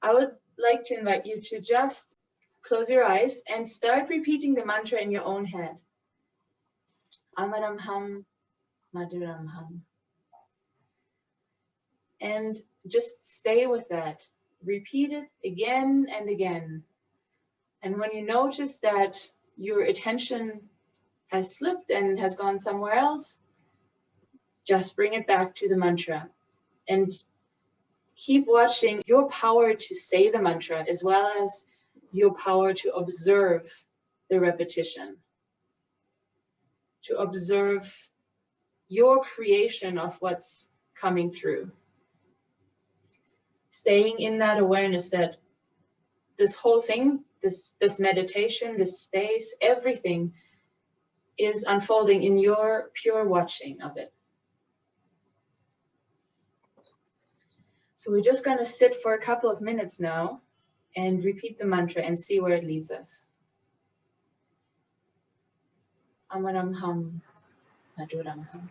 I would like to invite you to just close your eyes and start repeating the mantra in your own head. Amaram Ham, Maduram Ham. And just stay with that. Repeat it again and again. And when you notice that your attention has slipped and has gone somewhere else, just bring it back to the mantra. And keep watching your power to say the mantra as well as your power to observe the repetition, to observe your creation of what's coming through. Staying in that awareness that this whole thing, this meditation, this space, everything is unfolding in your pure watching of it. So we're just going to sit for a couple of minutes now and repeat the mantra and see where it leads us. Amaram Ham, Maduram Ham.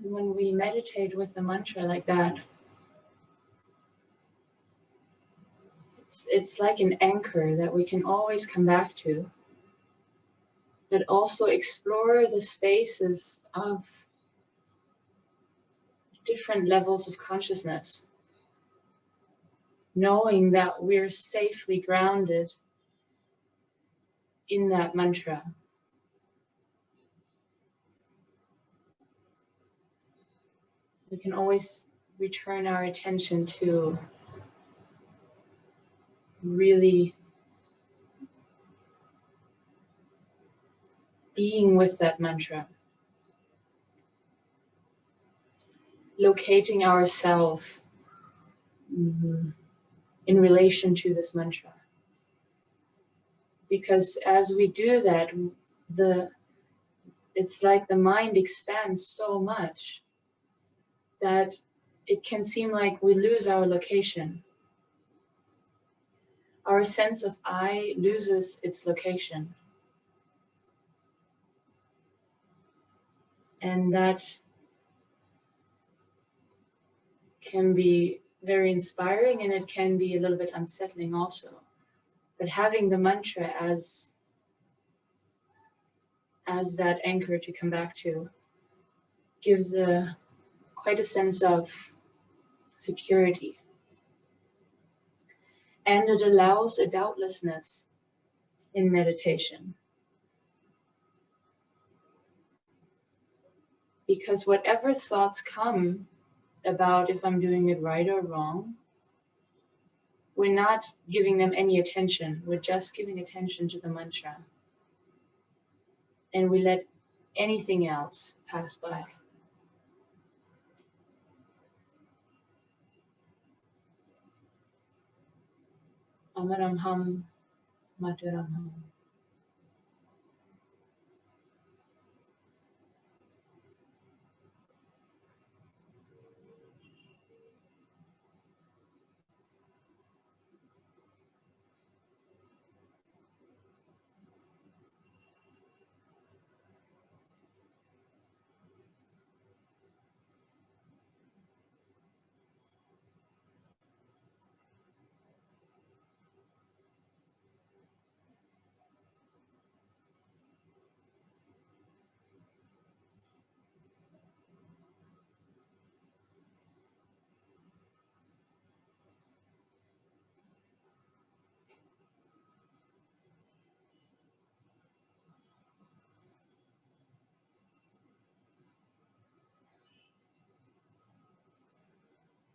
And when we meditate with the mantra like that, it's like an anchor that we can always come back to, but also explore the spaces of different levels of consciousness, knowing that we're safely grounded in that mantra. We can always return our attention to really being with that mantra, locating ourselves in relation to this mantra. Because as we do that, it's like the mind expands so much that it can seem like we lose our location. Our sense of I loses its location. And that can be very inspiring, and it can be a little bit unsettling also. But having the mantra as that anchor to come back to gives quite a sense of security. And it allows a doubtlessness in meditation. Because whatever thoughts come about if I'm doing it right or wrong, we're not giving them any attention. We're just giving attention to the mantra. And we let anything else pass by. Amaramham Mataramham.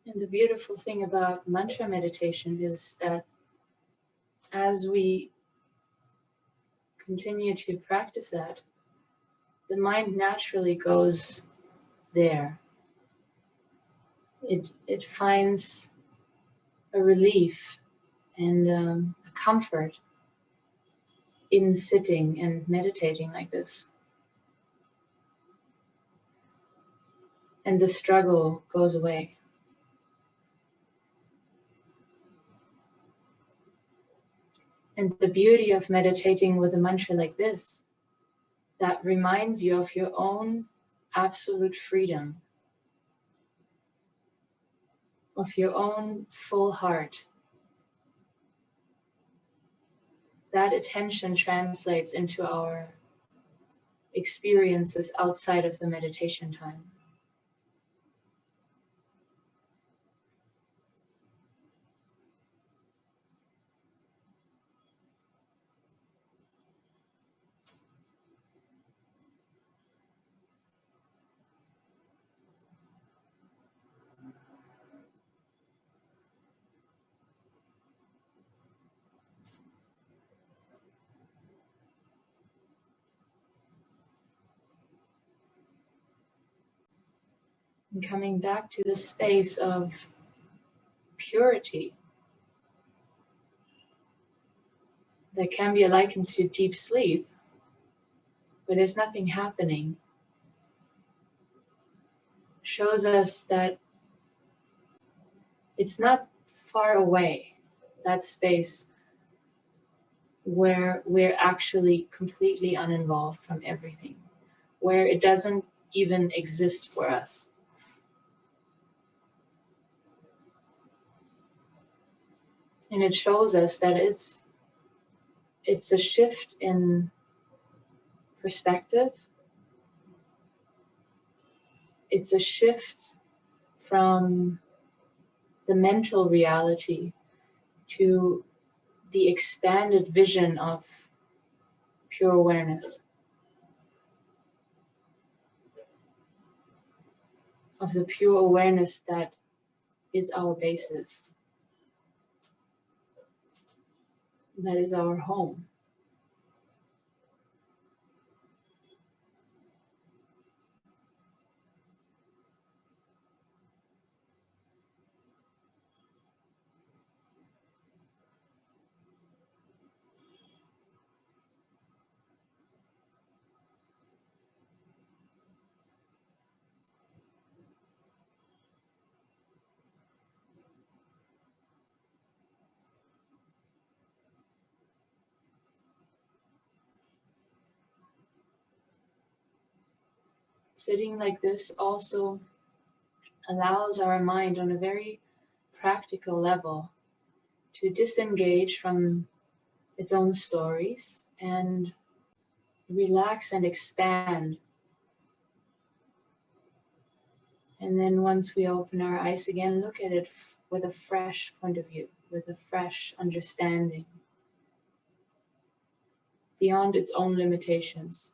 And the beautiful thing about mantra meditation is that as we continue to practice that, the mind naturally goes there. It finds a relief and a comfort in sitting and meditating like this. And the struggle goes away. And the beauty of meditating with a mantra like this, that reminds you of your own absolute freedom, of your own full heart. That attention translates into our experiences outside of the meditation time. And coming back to the space of purity that can be likened to deep sleep, where there's nothing happening, shows us that it's not far away, that space where we're actually completely uninvolved from everything, where it doesn't even exist for us. And it shows us that it's a shift in perspective. It's a shift from the mental reality to the expanded vision of pure awareness, of the pure awareness that is our basis, that is our home. Sitting like this also allows our mind on a very practical level to disengage from its own stories and relax and expand. And then once we open our eyes again, look at it with a fresh point of view, with a fresh understanding, beyond its own limitations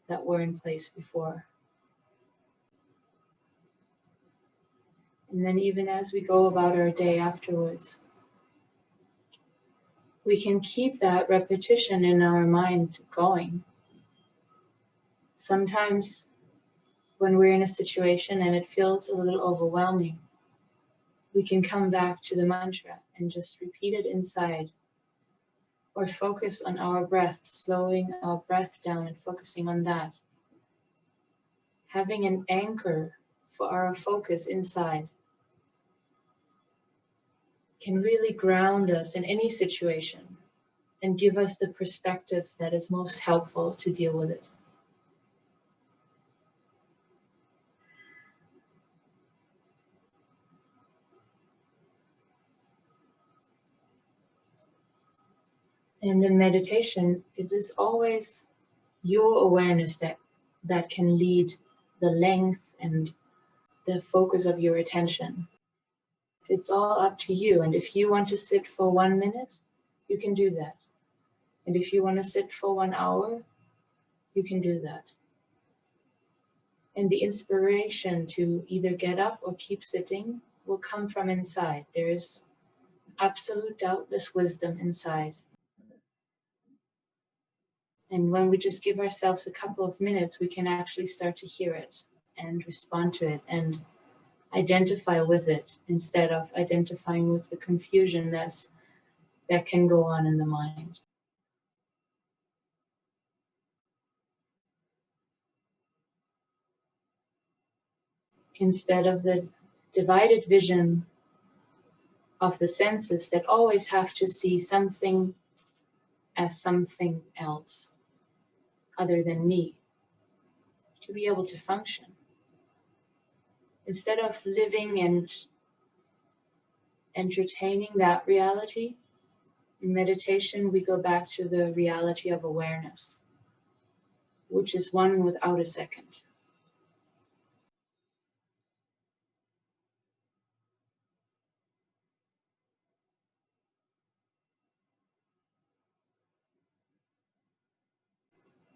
that were in place before. And then even as we go about our day afterwards, we can keep that repetition in our mind going. Sometimes when we're in a situation and it feels a little overwhelming, we can come back to the mantra and just repeat it inside, or focus on our breath, slowing our breath down and focusing on that. Having an anchor for our focus inside can really ground us in any situation and give us the perspective that is most helpful to deal with it. And in meditation, it is always your awareness that can lead the length and the focus of your attention. It's all up to you. And if you want to sit for 1 minute, you can do that. And if you want to sit for 1 hour, you can do that. And the inspiration to either get up or keep sitting will come from inside. There is absolute doubtless wisdom inside. And when we just give ourselves a couple of minutes, we can actually start to hear it and respond to it and identify with it instead of identifying with the confusion that can go on in the mind. Instead of the divided vision of the senses that always have to see something as something else other than me to be able to function. Instead of living and entertaining that reality, in meditation we go back to the reality of awareness, which is one without a second.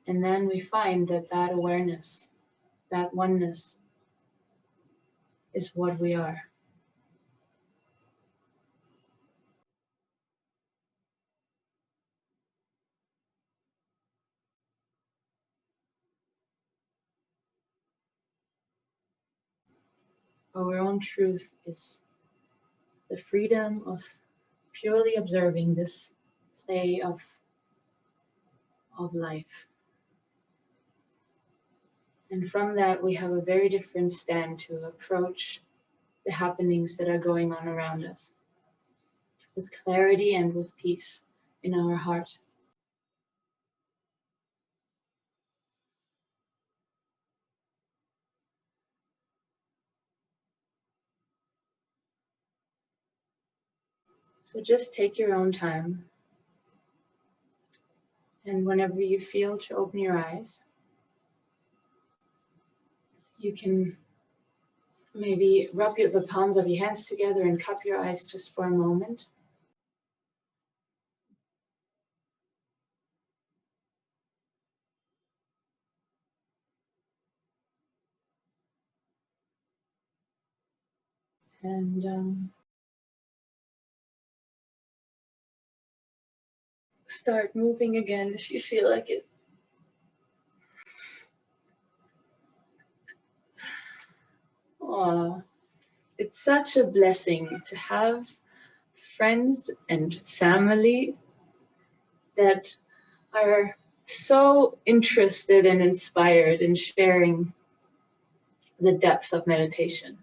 And then we find that that awareness, that oneness, is what we are. Our own truth is the freedom of purely observing this play of life. And from that, we have a very different stand to approach the happenings that are going on around us, with clarity and with peace in our heart. So just take your own time. And whenever you feel to open your eyes, you can maybe rub the palms of your hands together and cup your eyes just for a moment. And start moving again if you feel like it. Aw, it's such a blessing to have friends and family that are so interested and inspired in sharing the depths of meditation.